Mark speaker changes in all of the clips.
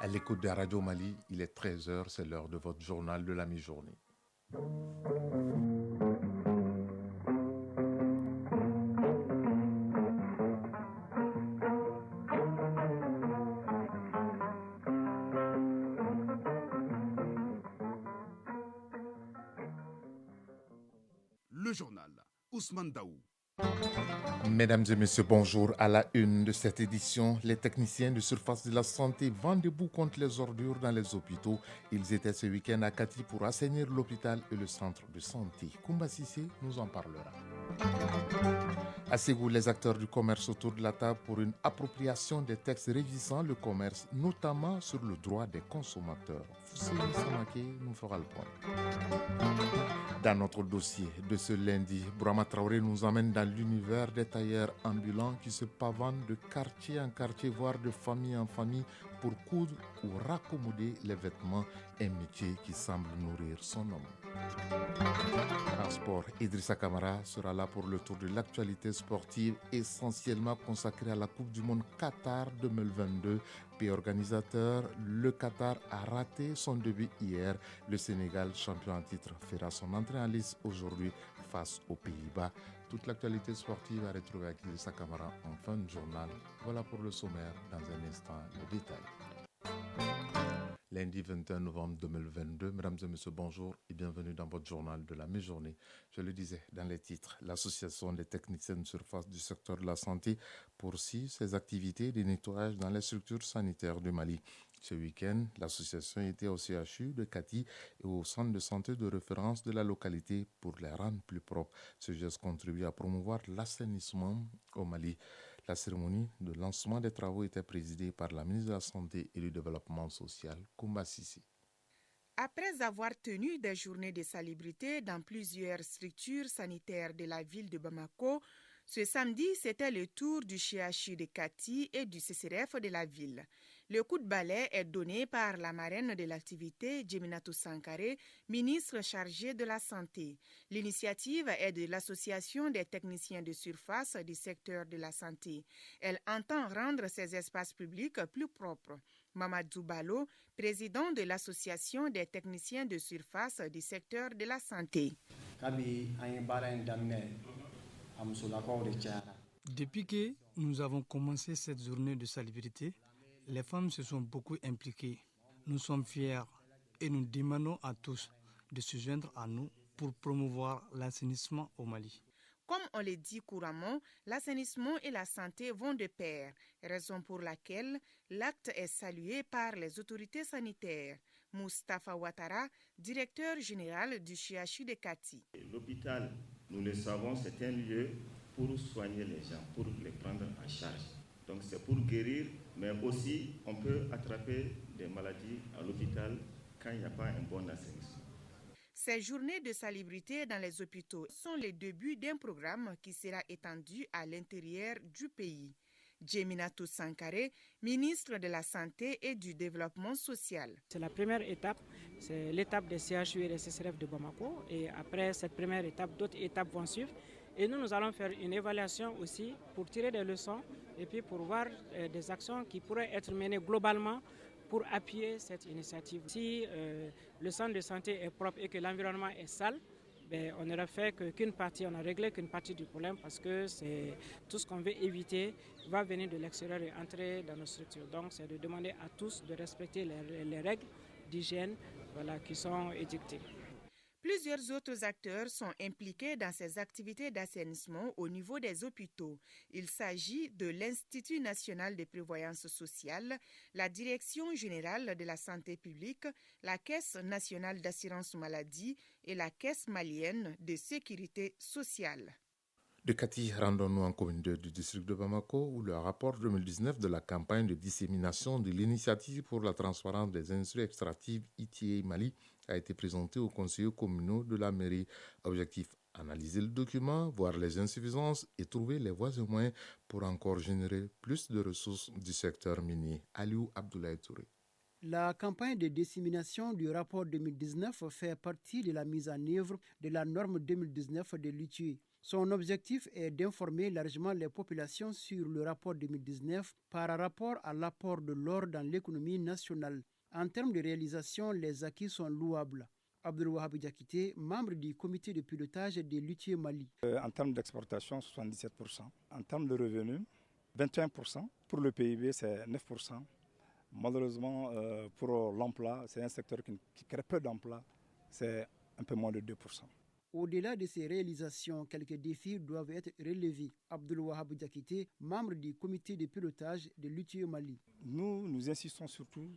Speaker 1: À l'écoute de Radio Mali, il est 13h, c'est l'heure de votre journal de la mi-journée.
Speaker 2: Le journal Ousmane Daou.
Speaker 1: Mesdames et messieurs, bonjour. À la une de cette édition, les techniciens de surface de la santé vendent debout contre les ordures dans les hôpitaux. Ils étaient ce week-end à Kati pour assainir l'hôpital et le centre de santé. Koumba Sissé nous en parlera. À Ségou, les acteurs du commerce autour de la table pour une appropriation des textes régissant le commerce, notamment sur le droit des consommateurs. Fousséni Samake nous fera le point. Dans notre dossier de ce lundi, Brahma Traoré nous emmène dans l'univers des tailleurs ambulants qui se pavanent de quartier en quartier, voire de famille en famille, pour coudre ou raccommoder les vêtements, un métier qui semble nourrir son homme. En sport, Idrissa Kamara sera là pour le tour de l'actualité sportive essentiellement consacrée à la Coupe du Monde Qatar 2022. Pays organisateur, le Qatar a raté son début hier. Le Sénégal, champion en titre, fera son entrée en lice aujourd'hui face aux Pays-Bas. Toute l'actualité sportive à retrouver avec Idrissa Kamara en fin de journal. Voilà pour le sommaire. Dans un instant, le détail. Lundi 21 novembre 2022. Mesdames et messieurs, bonjour et bienvenue dans votre journal de la mi-journée. Je le disais dans les titres, l'association des techniciens de surface du secteur de la santé poursuit ses activités de nettoyage dans les structures sanitaires du Mali. Ce week-end, l'association était au CHU de Kati et au centre de santé de référence de la localité pour les rendre plus propres. Ce geste contribue à promouvoir l'assainissement au Mali. La cérémonie de lancement des travaux était présidée par la ministre de la Santé et du Développement social, Koumba Sissi.
Speaker 3: Après avoir tenu des journées de salubrité dans plusieurs structures sanitaires de la ville de Bamako, ce samedi, c'était le tour du CHU de Kati et du CCRF de la ville. Le coup de balai est donné par la marraine de l'activité, Djeminatou Sankaré, ministre chargée de la Santé. L'initiative est de l'Association des techniciens de surface du secteur de la santé. Elle entend rendre ces espaces publics plus propres. Mamadou Balo, président de l'Association des techniciens de surface du secteur de la santé.
Speaker 4: Depuis que nous avons commencé cette journée de salubrité, les femmes se sont beaucoup impliquées. Nous sommes fiers et nous demandons à tous de se joindre à nous pour promouvoir l'assainissement au Mali.
Speaker 3: Comme on le dit couramment, l'assainissement et la santé vont de pair, raison pour laquelle l'acte est salué par les autorités sanitaires. Moustapha Ouattara, directeur général du CHU de Kati.
Speaker 5: L'hôpital, nous le savons, c'est un lieu pour soigner les gens, pour les prendre en charge. Donc c'est pour guérir, mais aussi on peut attraper des maladies à l'hôpital quand il n'y a pas un bon assainissement.
Speaker 3: Ces journées de salubrité dans les hôpitaux sont le début d'un programme qui sera étendu à l'intérieur du pays. Djeminatou Sankaré, ministre de la Santé et du Développement social.
Speaker 6: C'est la première étape, c'est l'étape des CHU et des CCRF de Bamako. Et après cette première étape, d'autres étapes vont suivre. Et nous allons faire une évaluation aussi pour tirer des leçons et puis pour voir des actions qui pourraient être menées globalement pour appuyer cette initiative. Si le centre de santé est propre et que l'environnement est sale, on n'aura fait qu'une partie, on a réglé qu'une partie du problème parce que c'est tout ce qu'on veut éviter va venir de l'extérieur et entrer dans nos structures. Donc c'est de demander à tous de respecter les règles d'hygiène qui sont édictées.
Speaker 3: Plusieurs autres acteurs sont impliqués dans ces activités d'assainissement au niveau des hôpitaux. Il s'agit de l'Institut national de prévoyance sociale, la Direction générale de la santé publique, la Caisse nationale d'assurance maladie et la Caisse malienne de sécurité sociale.
Speaker 1: De Kati, rendons-nous en commune 2 du district de Bamako où le rapport 2019 de la campagne de dissémination de l'initiative pour la transparence des industries extractives ITA Mali a été présenté aux conseillers communaux de la mairie. Objectif, analyser le document, voir les insuffisances et trouver les voies et moyens pour encore générer plus de ressources du secteur minier. Aliou Abdoulaye Touré.
Speaker 7: La campagne de dissémination du rapport 2019 fait partie de la mise en œuvre de la norme 2019 de l'UTI. Son objectif est d'informer largement les populations sur le rapport 2019 par rapport à l'apport de l'or dans l'économie nationale. En termes de réalisation, les acquis sont louables. Abdelwahab Diakité, membre du comité de pilotage de l'UTIE Mali.
Speaker 8: En termes d'exportation, 77%. En termes de revenus, 21%. Pour le PIB, c'est 9%. Malheureusement, pour l'emploi, c'est un secteur qui crée peu d'emplois, c'est un peu moins de 2%.
Speaker 7: Au-delà de ces réalisations, quelques défis doivent être relevés. Abdelwahab Diakité, membre du comité de pilotage de l'UTIE Mali.
Speaker 8: Nous insistons surtout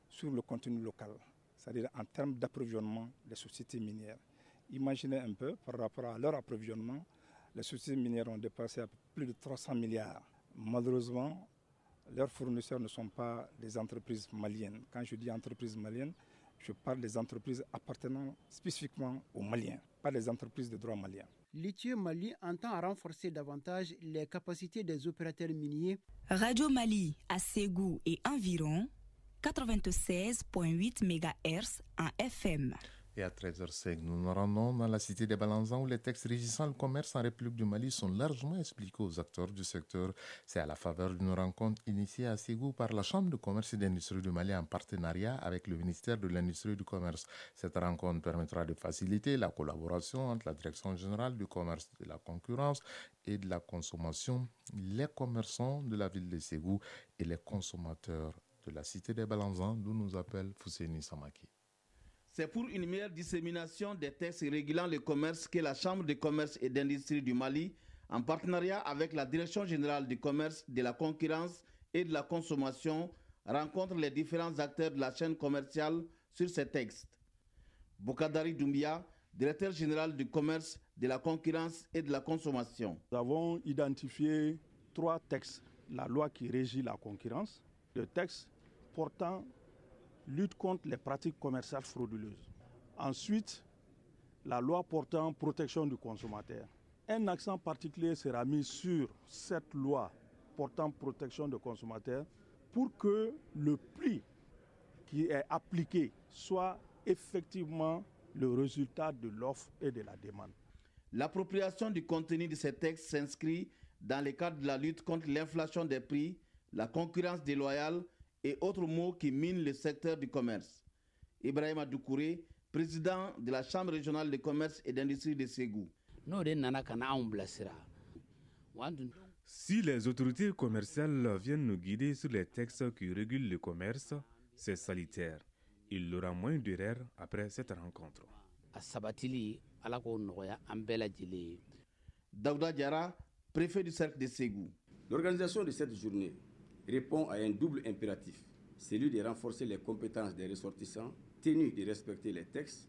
Speaker 8: sur le contenu local, c'est-à-dire en termes d'approvisionnement des sociétés minières. Imaginez un peu, par rapport à leur approvisionnement, les sociétés minières ont dépassé à plus de 300 milliards. Malheureusement, leurs fournisseurs ne sont pas des entreprises maliennes. Quand je dis entreprises maliennes, je parle des entreprises appartenant spécifiquement aux Maliens, pas des entreprises de droit malien.
Speaker 7: L'UTIE Mali entend renforcer davantage les capacités des opérateurs miniers.
Speaker 9: Radio Mali à Ségou et environ 96.8 MHz en FM.
Speaker 1: Et à 13h05, nous nous rendons dans la cité des Balanzans où les textes régissant le commerce en République du Mali sont largement expliqués aux acteurs du secteur. C'est à la faveur d'une rencontre initiée à Ségou par la Chambre de commerce et d'industrie du Mali en partenariat avec le ministère de l'Industrie et du Commerce. Cette rencontre permettra de faciliter la collaboration entre la Direction générale du commerce, de la concurrence et de la consommation, les commerçants de la ville de Ségou et les consommateurs de la cité des Balanzans, d'où nous appelle Fousseini Samaki.
Speaker 10: C'est pour une meilleure dissémination des textes régulant le commerce que la Chambre de commerce et d'industrie du Mali, en partenariat avec la Direction générale du commerce, de la concurrence et de la consommation, rencontre les différents acteurs de la chaîne commerciale sur ces textes. Boukadari Doumbia, directeur général du commerce, de la concurrence et de la consommation.
Speaker 11: Nous avons identifié 3 textes. La loi qui régit la concurrence, le texte portant lutte contre les pratiques commerciales frauduleuses. Ensuite, la loi portant protection du consommateur. Un accent particulier sera mis sur cette loi portant protection du consommateur pour que le prix qui est appliqué soit effectivement le résultat de l'offre et de la demande.
Speaker 10: L'appropriation du contenu de ces textes s'inscrit dans le cadre de la lutte contre l'inflation des prix, la concurrence déloyale et autres maux qui minent le secteur du commerce. Ibrahima Doukouré, président de la Chambre régionale de commerce et d'industrie de Ségou.
Speaker 12: Si les autorités commerciales viennent nous guider sur les textes qui régulent le commerce, c'est salutaire. Il y aura moins d'erreurs après cette rencontre.
Speaker 10: Daouda Diara, préfet du cercle de Ségou.
Speaker 13: L'organisation de cette journée répond à un double impératif, celui de renforcer les compétences des ressortissants, tenus de respecter les textes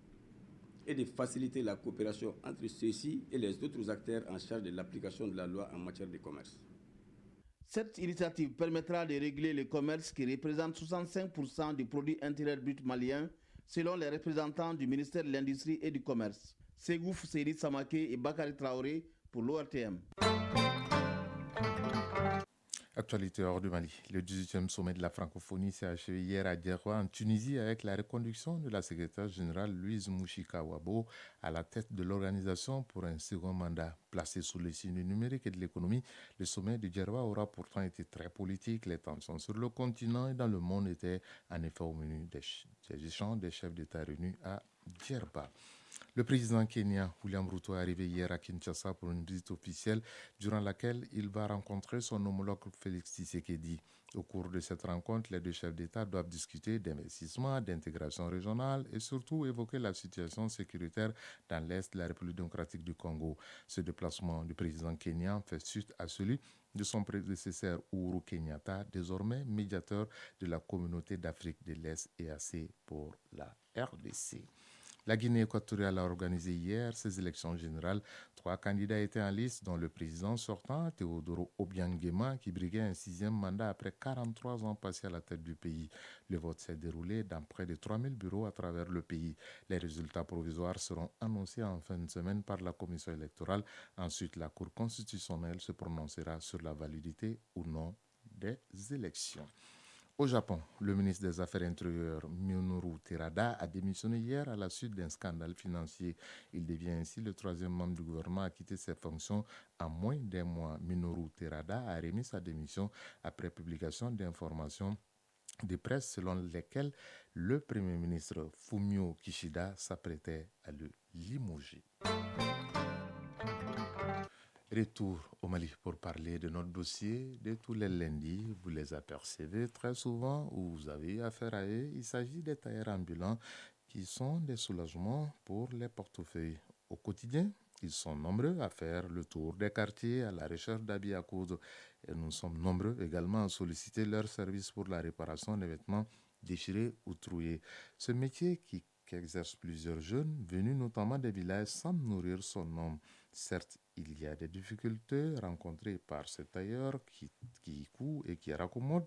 Speaker 13: et de faciliter la coopération entre ceux-ci et les autres acteurs en charge de l'application de la loi en matière de commerce.
Speaker 10: Cette initiative permettra de réguler le commerce qui représente 65% du produit intérieur brut malien, selon les représentants du ministère de l'Industrie et du Commerce. Ségou Fousseini Samake et Bakary Traoré pour l'ORTM.
Speaker 1: Actualité hors du Mali. Le 18e sommet de la francophonie s'est achevé hier à Djerba en Tunisie avec la reconduction de la secrétaire générale Louise Mouchika-Wabo à la tête de l'organisation pour un second mandat. Placé sous le signe numérique et de l'économie, le sommet de Djerba aura pourtant été très politique. Les tensions sur le continent et dans le monde étaient en effet au menu des échanges des chefs d'État réunis à Djerba. Le président kenyan William Ruto est arrivé hier à Kinshasa pour une visite officielle durant laquelle il va rencontrer son homologue Félix Tshisekedi. Au cours de cette rencontre, les deux chefs d'État doivent discuter d'investissement, d'intégration régionale et surtout évoquer la situation sécuritaire dans l'Est de la République démocratique du Congo. Ce déplacement du président kenyan fait suite à celui de son prédécesseur Uhuru Kenyatta, désormais médiateur de la communauté d'Afrique de l'Est EAC pour la RDC. La Guinée équatoriale a organisé hier ses élections générales. 3 candidats étaient en lice, dont le président sortant, Teodoro Obiang-Nguema, qui briguait un 6e mandat après 43 ans passés à la tête du pays. Le vote s'est déroulé dans près de 3000 bureaux à travers le pays. Les résultats provisoires seront annoncés en fin de semaine par la commission électorale. Ensuite, la Cour constitutionnelle se prononcera sur la validité ou non des élections. Au Japon, le ministre des Affaires intérieures Minoru Terada a démissionné hier à la suite d'un scandale financier. Il devient ainsi le 3e membre du gouvernement à quitter ses fonctions en moins d'un mois. Minoru Terada a remis sa démission après publication d'informations de presse selon lesquelles le Premier ministre Fumio Kishida s'apprêtait à le limoger. Retour au Mali pour parler de notre dossier de tous les lundis. Vous les apercevez très souvent ou vous avez affaire à eux. Il s'agit des tailleurs ambulants qui sont des soulagements pour les portefeuilles. Au quotidien, ils sont nombreux à faire le tour des quartiers à la recherche d'habits à coudre. Et nous sommes nombreux également à solliciter leur service pour la réparation des vêtements déchirés ou troués. Ce métier qu'exercent plusieurs jeunes venus notamment des villages semble nourrir son nom. Certes, il y a des difficultés rencontrées par ces tailleurs qui couent et qui raccommodent,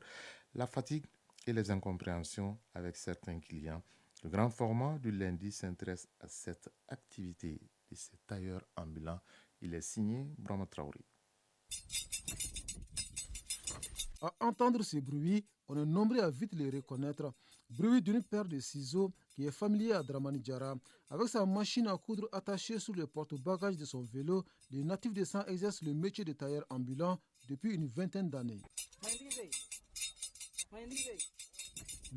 Speaker 1: la fatigue et les incompréhensions avec certains clients. Le grand format du lundi s'intéresse à cette activité de ces tailleurs ambulants. Il est signé Brahma Traoré.
Speaker 14: À entendre ces bruits, on est nombreux à vite les reconnaître. Bruit d'une paire de ciseaux qui est familier à Dramani Diarra. Avec sa machine à coudre attachée sur le porte-bagages de son vélo, le natif de San exerce le métier de tailleur ambulant depuis une vingtaine d'années.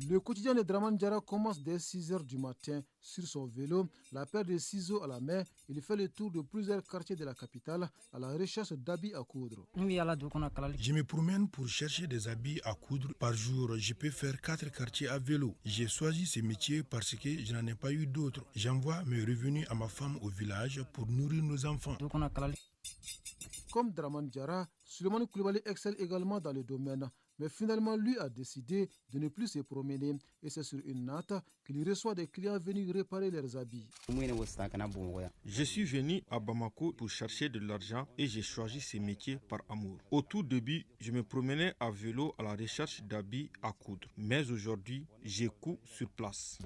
Speaker 14: Le quotidien de Dramani Diarra commence dès 6 h du matin. Sur son vélo, la paire de ciseaux à la main, il fait le tour de plusieurs quartiers de la capitale à la recherche d'habits à coudre.
Speaker 15: Je me promène pour chercher des habits à coudre. Par jour, je peux faire 4 quartiers à vélo. J'ai choisi ce métier parce que je n'en ai pas eu d'autres. J'envoie mes revenus à ma femme au village pour nourrir nos enfants.
Speaker 14: Comme Dramani Diarra, Souleymane Coulibaly excelle également dans le domaine. Mais finalement, lui a décidé de ne plus se promener et c'est sur une natte qu'il reçoit des clients venus réparer leurs habits.
Speaker 16: Je suis venu à Bamako pour chercher de l'argent et j'ai choisi ce métier par amour. Au tout début, je me promenais à vélo à la recherche d'habits à coudre. Mais aujourd'hui, je couds sur place.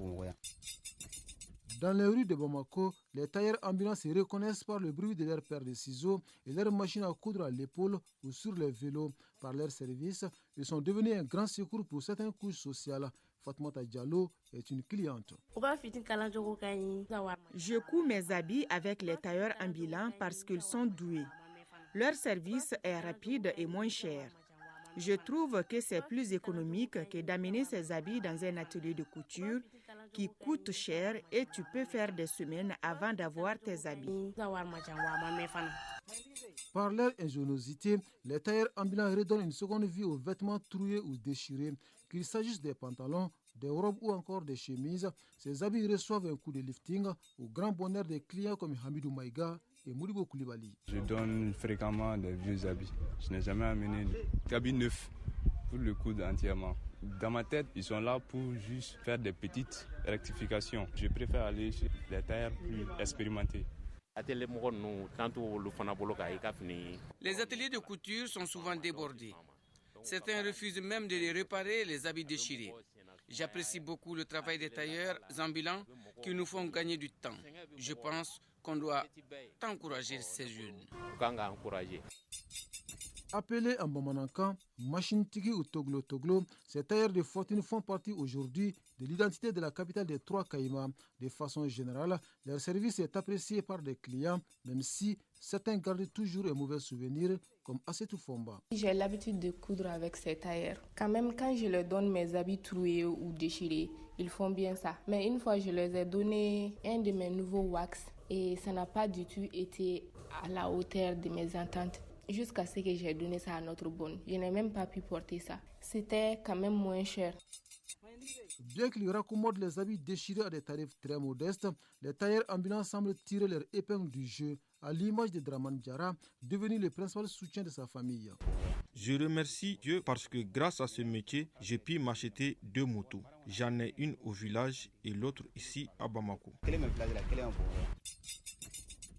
Speaker 14: Dans les rues de Bamako, les tailleurs ambulants se reconnaissent par le bruit de leurs paires de ciseaux et leurs machines à coudre à l'épaule ou sur les vélos. Par leur service, ils sont devenus un grand secours pour certaines couches sociales. Fatmata Diallo est une cliente.
Speaker 3: Je couds mes habits avec les tailleurs ambulants parce qu'ils sont doués. Leur service est rapide et moins cher. Je trouve que c'est plus économique que d'amener ces habits dans un atelier de couture qui coûte cher et tu peux faire des semaines avant d'avoir tes habits.
Speaker 14: Par leur ingéniosité, les tailleurs ambulants redonnent une seconde vie aux vêtements troués ou déchirés. Qu'il s'agisse des pantalons, des robes ou encore des chemises, ces habits reçoivent un coup de lifting au grand bonheur des clients comme Hamidou Maïga et Modibo Koulibaly.
Speaker 17: Je donne fréquemment des vieux habits. Je n'ai jamais amené d'habits neufs pour le coudre entièrement. Dans ma tête, ils sont là pour juste faire des petites rectifications. Je préfère aller chez les tailleurs plus expérimentés.
Speaker 18: Les ateliers de couture sont souvent débordés. Certains refusent même de les réparer, les habits déchirés. J'apprécie beaucoup le travail des tailleurs ambulants qui nous font gagner du temps. Je pense qu'on doit encourager ces jeunes.
Speaker 14: Appelés en Bamanankan, Machine Tigi ou Toglo Toglo, ces tailleurs de fortune font partie aujourd'hui de l'identité de la capitale des Trois Caïmans. De façon générale, leur service est apprécié par des clients, même si certains gardent toujours un mauvais souvenir, comme Assetou Fomba.
Speaker 19: J'ai l'habitude de coudre avec ces tailleurs. Quand même, quand je leur donne mes habits troués ou déchirés, ils font bien ça. Mais une fois, je leur ai donné un de mes nouveaux wax et ça n'a pas du tout été à la hauteur de mes attentes. Jusqu'à ce que j'ai donné ça à notre bonne. Je n'ai même pas pu porter ça. C'était quand même moins cher.
Speaker 14: Bien qu'ils raccommodent les habits déchirés à des tarifs très modestes, les tailleurs ambulants semblent tirer leur épingle du jeu, à l'image de Dramani Diarra, devenu le principal soutien de sa famille.
Speaker 16: Je remercie Dieu parce que grâce à ce métier, j'ai pu m'acheter 2 motos. J'en ai une au village et l'autre ici à Bamako.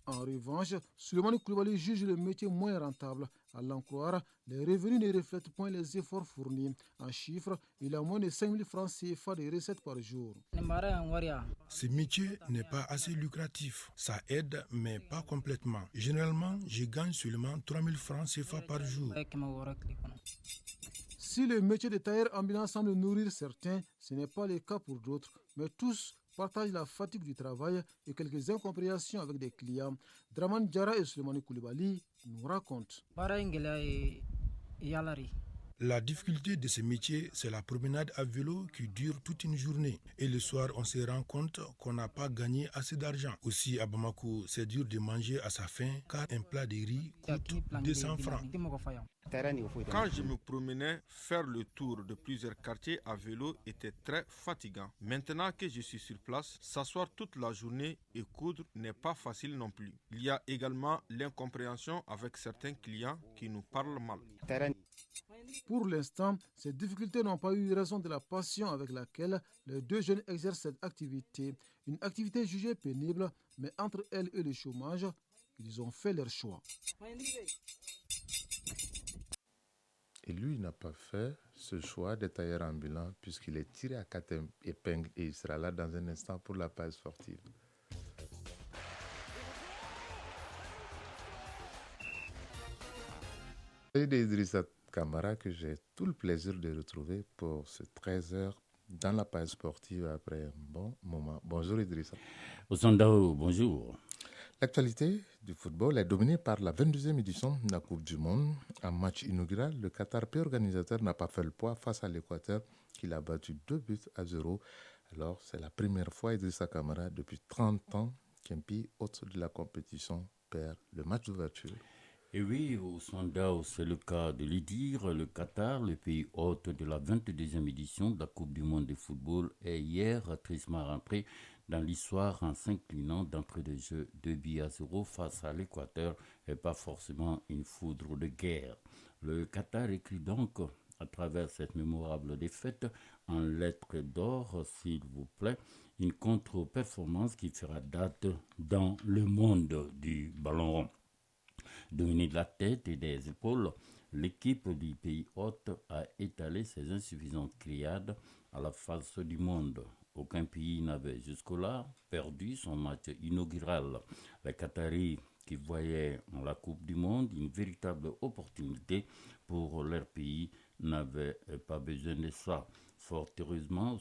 Speaker 14: En revanche, Souleymane Coulibaly juge le métier moins rentable. À l'en croire, les revenus ne reflètent point les efforts fournis. En chiffres, il a moins de 5 000 francs CFA de recettes par jour.
Speaker 15: Ce métier n'est pas assez lucratif. Ça aide, mais pas complètement. Généralement, je gagne seulement 3 000 francs CFA par jour.
Speaker 14: Si le métier de tailleur ambulant semble nourrir certains, ce n'est pas le cas pour d'autres, mais tous partagent la fatigue du travail et quelques incompréhensions avec des clients. Draman Diarra et Souleymane Koulibaly nous racontent.
Speaker 15: La difficulté de ce métier, c'est la promenade à vélo qui dure toute une journée. Et le soir, on se rend compte qu'on n'a pas gagné assez d'argent. Aussi, à Bamako, c'est dur de manger à sa faim car un plat de riz coûte 200 francs.
Speaker 16: Quand je me promenais, faire le tour de plusieurs quartiers à vélo était très fatigant. Maintenant que je suis sur place, s'asseoir toute la journée et coudre n'est pas facile non plus. Il y a également l'incompréhension avec certains clients qui nous parlent mal.
Speaker 14: Pour l'instant, ces difficultés n'ont pas eu raison de la passion avec laquelle les deux jeunes exercent cette activité. Une activité jugée pénible, mais entre elle et le chômage, ils ont fait leur choix.
Speaker 1: Et lui n'a pas fait ce choix de tailleur ambulant puisqu'il est tiré à 4 épingles et il sera là dans un instant pour la page sportive. Et d'Idrissa Camara que j'ai tout le plaisir de retrouver pour ces 13h dans la page sportive après un bon moment. Bonjour Idrissa.
Speaker 20: Osandao, bonjour.
Speaker 1: L'actualité du football est dominée par la 22e édition de la Coupe du Monde. En match inaugural, le Qatar, pays organisateur, n'a pas fait le poids face à l'Équateur, qui l'a battu 2-0. Alors, c'est la première fois, Idrissa Camara, depuis 30 ans, qu'un pays hôte de la compétition perd le match d'ouverture.
Speaker 20: Et oui, Osandao, c'est le cas de le dire. Le Qatar, le pays hôte de la 22e édition de la Coupe du Monde de football, est hier tristement rentré dans l'histoire en s'inclinant d'entrée de jeu 2-0 face à l'Équateur et pas forcément une foudre de guerre. Le Qatar écrit donc à travers cette mémorable défaite en lettres d'or, s'il vous plaît, une contre-performance qui fera date dans le monde du ballon rond. Dominée de la tête et des épaules, l'équipe du pays hôte a étalé ses insuffisantes criades à la face du monde. Aucun pays n'avait jusque-là perdu son match inaugural. Les Qataris, qui voyaient en la Coupe du Monde une véritable opportunité pour leur pays, n'avaient pas besoin de ça. Fort heureusement,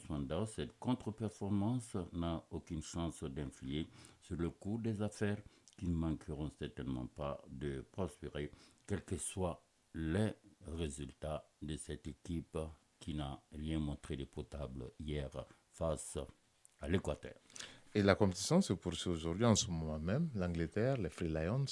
Speaker 20: cette contre-performance n'a aucune chance d'influer sur le cours des affaires qui ne manqueront certainement pas de prospérer, quels que soient les résultats de cette équipe qui n'a rien montré de potable hier face à l'Équateur.
Speaker 1: Et la compétition se poursuit aujourd'hui en ce moment même. L'Angleterre, les Free Lions,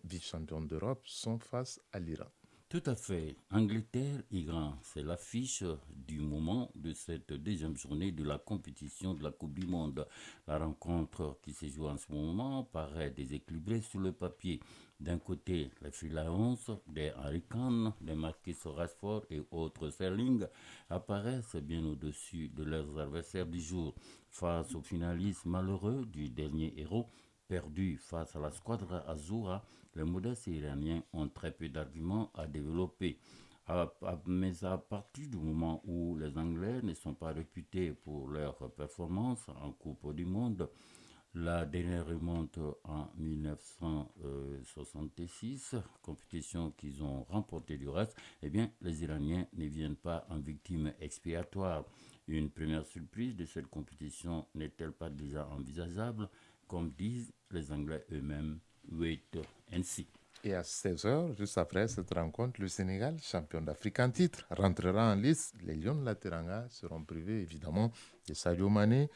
Speaker 1: vice-champions d'Europe, sont face à l'Iran.
Speaker 20: Tout à fait. Angleterre-Iran, c'est l'affiche du moment de cette deuxième journée de la compétition de la Coupe du Monde. La rencontre qui se joue en ce moment paraît déséquilibrée sur le papier. D'un côté, les Free Lions, des Harry Kane, des Marcus Rashford et autres Sterling apparaissent bien au-dessus de leurs adversaires du jour. Face aux finalistes malheureux du dernier héros, perdu face à la squadre Azura, les modestes iraniens ont très peu d'arguments à développer. Mais à partir du moment où les Anglais ne sont pas réputés pour leur performance en Coupe du Monde, la dernière remonte en 1966, compétition qu'ils ont remportée du reste, eh bien, les Iraniens ne viennent pas en victime expiatoire. Une première surprise de cette compétition n'est-elle pas déjà envisageable, comme disent les Anglais eux-mêmes, wait and see.
Speaker 1: Et à 16h, juste après cette rencontre, le Sénégal, champion d'Afrique en titre, rentrera en lice. Les Lions de la Teranga seront privés évidemment de Sadio Mané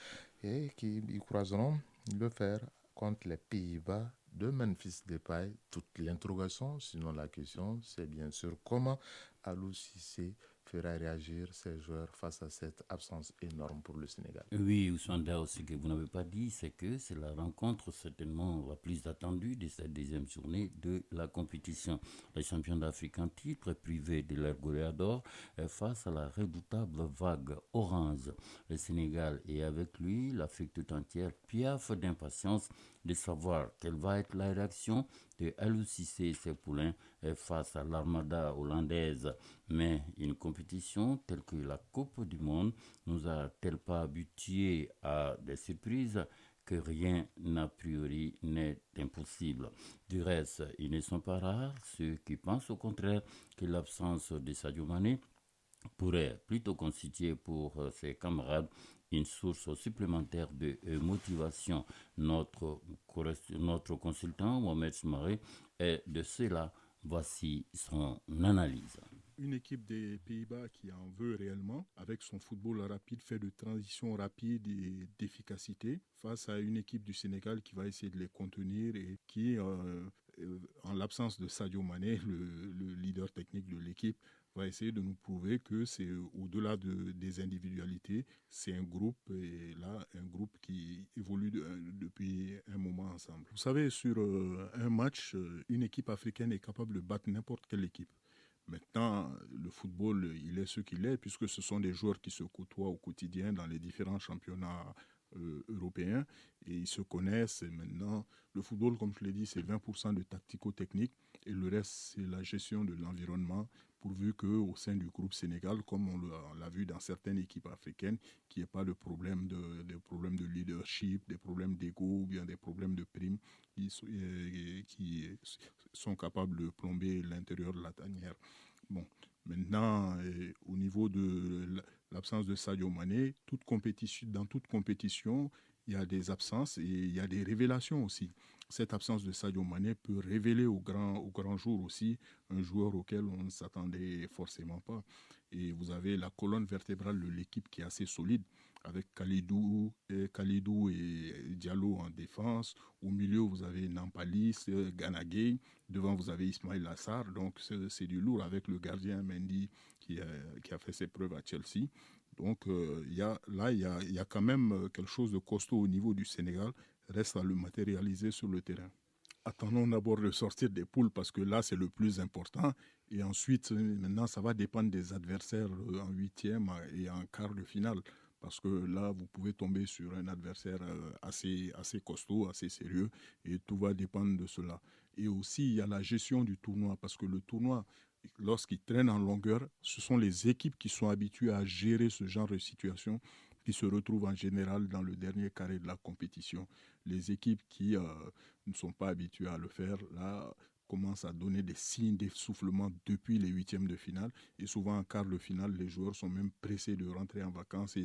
Speaker 1: et qui y croiseront le fer contre les Pays-Bas de Memphis Depay. Toute l'interrogation, sinon la question, c'est bien sûr comment Aliou Cissé fera réagir ses joueurs face à cette absence énorme pour le Sénégal.
Speaker 20: Oui, Ousmanda, ce que vous n'avez pas dit, c'est que c'est la rencontre certainement la plus attendue de cette deuxième journée de la compétition. Les champions d'Afrique en titre, privés de leur goléador, face à la redoutable vague orange. Le Sénégal et avec lui l'Afrique tout entière piaffe d'impatience de savoir quelle va être la réaction de Aliou Cissé et ses poulains face à l'armada hollandaise. Mais une compétition telle que la Coupe du Monde nous a-t-elle pas habitués à des surprises que rien n'a priori n'est impossible. Du reste, ils ne sont pas rares ceux qui pensent au contraire que l'absence de Sadio Mané pourrait plutôt constituer pour ses camarades une source supplémentaire de motivation. Notre consultant, Mohamed Soumaré, est de cela. Voici son analyse.
Speaker 11: Une équipe des Pays-Bas qui en veut réellement, avec son football rapide, fait de transition rapide et d'efficacité, face à une équipe du Sénégal qui va essayer de les contenir et qui, en l'absence de Sadio Mané, le leader technique de l'équipe, va essayer de nous prouver que c'est au-delà des individualités, c'est un groupe, et là, un groupe qui évolue depuis un moment ensemble. Vous savez, sur un match, une équipe africaine est capable de battre n'importe quelle équipe. Maintenant, le football, il est ce qu'il est, puisque ce sont des joueurs qui se côtoient au quotidien dans les différents championnats européens, et ils se connaissent. Et maintenant, le football, comme je l'ai dit, c'est 20% de tactico-technique, et le reste, c'est la gestion de l'environnement, pourvu qu'au sein du groupe Sénégal, comme on l'a vu dans certaines équipes africaines, qu'il n'y ait pas de problème de leadership, des problèmes d'ego ou bien des problèmes de primes qui sont capables de plomber l'intérieur de la tanière. Bon, maintenant, au niveau de l'absence de Sadio Mané, dans toute compétition, il y a des absences et il y a des révélations aussi. Cette absence de Sadio Mané peut révéler au grand jour aussi un joueur auquel on ne s'attendait forcément pas. Et vous avez la colonne vertébrale de l'équipe qui est assez solide, avec Kalidou et Diallo en défense. Au milieu, vous avez Nampalis, Gana Gueye. Devant, vous avez Ismail Assar. Donc, c'est du lourd avec le gardien Mendy qui a fait ses preuves à Chelsea. Donc, il y a quand même quelque chose de costaud au niveau du Sénégal. Reste à le matérialiser sur le terrain. Attendons d'abord de sortir des poules parce que là, c'est le plus important. Et ensuite, maintenant, ça va dépendre des adversaires en huitième et en quart de finale. Parce que là, vous pouvez tomber sur un adversaire assez costaud, assez sérieux. Et tout va dépendre de cela. Et aussi, il y a la gestion du tournoi. Parce que le tournoi, lorsqu'il traîne en longueur, ce sont les équipes qui sont habituées à gérer ce genre de situation qui se retrouvent en général dans le dernier carré de la compétition. Les équipes qui ne sont pas habituées à le faire, là, commencent à donner des signes d'essoufflement depuis les huitièmes de finale. Et souvent, en quart de finale, les joueurs sont même pressés de rentrer en vacances,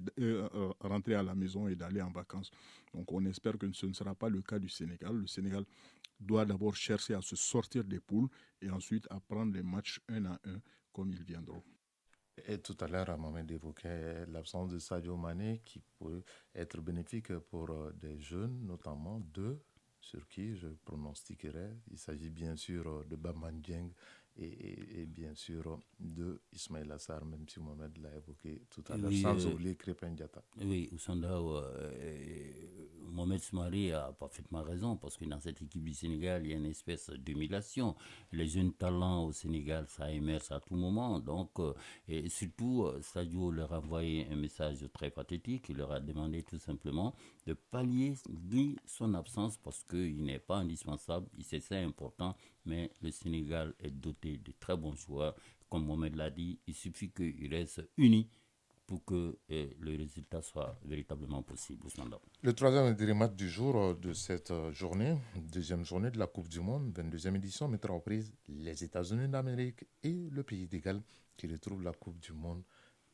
Speaker 11: rentrer à la maison et d'aller en vacances. Donc, on espère que ce ne sera pas le cas du Sénégal. Le Sénégal doit d'abord chercher à se sortir des poules et ensuite à prendre les matchs un à un comme ils viendront.
Speaker 1: Et tout à l'heure, Mohamed évoquait l'absence de Sadio Mané qui peut être bénéfique pour des jeunes, notamment deux, sur qui je pronostiquerais. Il s'agit bien sûr de Bamman Dieng et bien sûr de Ismail Assar, même si Mohamed l'a évoqué tout à l'heure, sans oublier Krépin Diatta.
Speaker 20: Oui, Ousandao, Mohamed Soumaré a parfaitement raison, parce que dans cette équipe du Sénégal, il y a une espèce d'émulation. Les jeunes talents au Sénégal, ça émerge à tout moment. Donc, et surtout, Sadio leur a envoyé un message très pathétique. Il leur a demandé tout simplement de pallier son absence, parce qu'il n'est pas indispensable. C'est important, mais le Sénégal est doté de très bons joueurs. Comme Mohamed l'a dit, il suffit qu'ils restent unis pour que le résultat soit véritablement possible.
Speaker 1: Le troisième et dernier match du jour de cette journée, deuxième journée de la Coupe du Monde, 22e édition, mettra en prise les États-Unis d'Amérique et le pays d'égal qui retrouve la Coupe du Monde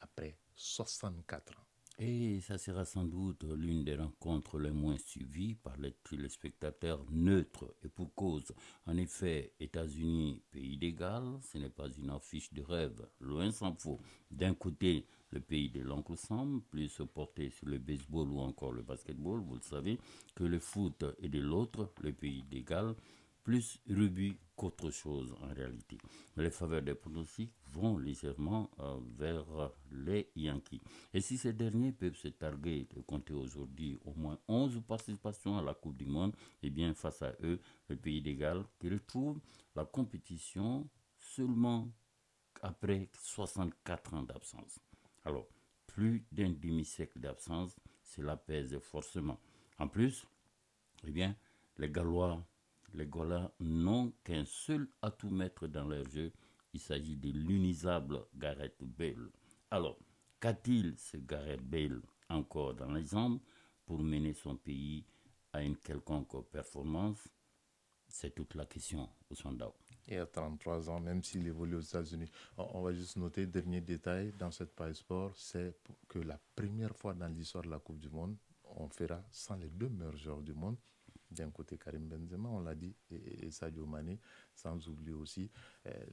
Speaker 1: après 64 ans.
Speaker 20: Et ça sera sans doute l'une des rencontres les moins suivies par les téléspectateurs neutres, et pour cause. En effet, États-Unis, pays d'égal, ce n'est pas une affiche de rêve, loin s'en faut. D'un côté, le pays de l'oncle Sam, plus porté sur le baseball ou encore le basketball, vous le savez, que le foot, et de l'autre, le pays d'égal, plus rugby qu'autre chose en réalité. Mais les faveurs des pronostics vont légèrement vers les Yankees. Et si ces derniers peuvent se targuer de compter aujourd'hui au moins 11 participations à la Coupe du Monde, eh bien face à eux, le pays d'égal qui retrouve la compétition seulement après 64 ans d'absence. Alors, plus d'un demi-siècle d'absence, cela pèse forcément. En plus, eh bien, les Gallois n'ont qu'un seul atout-maître dans leur jeu. Il s'agit de l'inusable Gareth Bale. Alors, qu'a-t-il ce Gareth Bale encore dans les jambes pour mener son pays à une quelconque performance? C'est toute la question, Ousmane Dao.
Speaker 1: Et à 33 ans, même s'il évolue aux États-Unis. On va juste noter, dernier détail dans cette page sport, c'est que la première fois dans l'histoire de la Coupe du Monde, on fera sans les 2 meilleurs joueurs du monde. D'un côté Karim Benzema, on l'a dit, et Sadio Mané, sans oublier aussi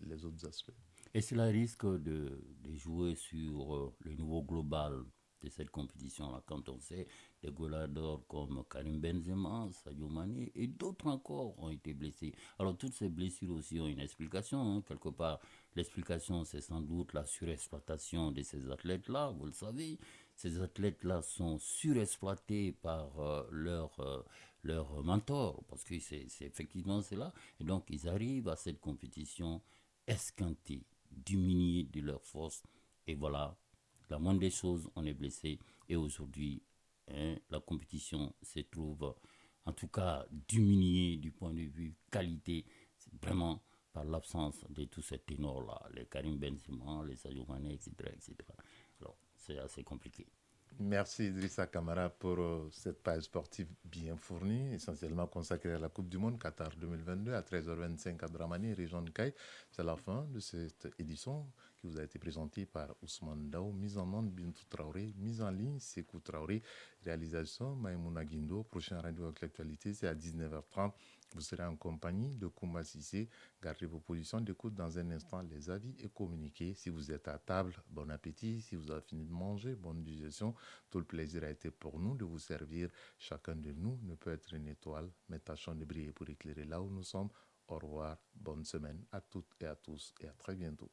Speaker 1: les autres aspects.
Speaker 20: Et cela risque de jouer sur le niveau global de cette compétition-là, quand on sait des goalers d'or comme Karim Benzema, Sadio Mané et d'autres encore ont été blessés. Alors toutes ces blessures aussi ont une explication, hein. Quelque part, l'explication c'est sans doute la surexploitation de ces athlètes-là, vous le savez. Ces athlètes-là sont surexploités par leur mentor, parce que c'est effectivement cela. Et donc ils arrivent à cette compétition esquintée, diminués de leur force, et voilà, la moindre des choses, on est blessé, et aujourd'hui, la compétition se trouve, en tout cas, diminuée du point de vue qualité, c'est vraiment par l'absence de tous ces ténors-là, les Karim Benzema, les Sadio Mané, etc., etc. Alors, c'est assez compliqué.
Speaker 1: Merci Idrissa Kamara pour cette page sportive bien fournie, essentiellement consacrée à la Coupe du Monde Qatar 2022 à 13h25 à Dramani, région de Caille. C'est la fin de cette édition qui vous a été présentée par Ousmane Dao, mise en onde Bintou Traoré, mise en ligne Sekou Traoré, réalisation Maïmouna Guindo. Prochain rendez-vous avec l'actualité, c'est à 19h30. Vous serez en compagnie de Kouma Sissé. Gardez vos positions d'écoute dans un instant, les avis et communiqués. Si vous êtes à table, bon appétit. Si vous avez fini de manger, bonne digestion. Tout le plaisir a été pour nous de vous servir. Chacun de nous ne peut être une étoile, mais tâchons de briller pour éclairer là où nous sommes. Au revoir, bonne semaine à toutes et à tous et à très bientôt.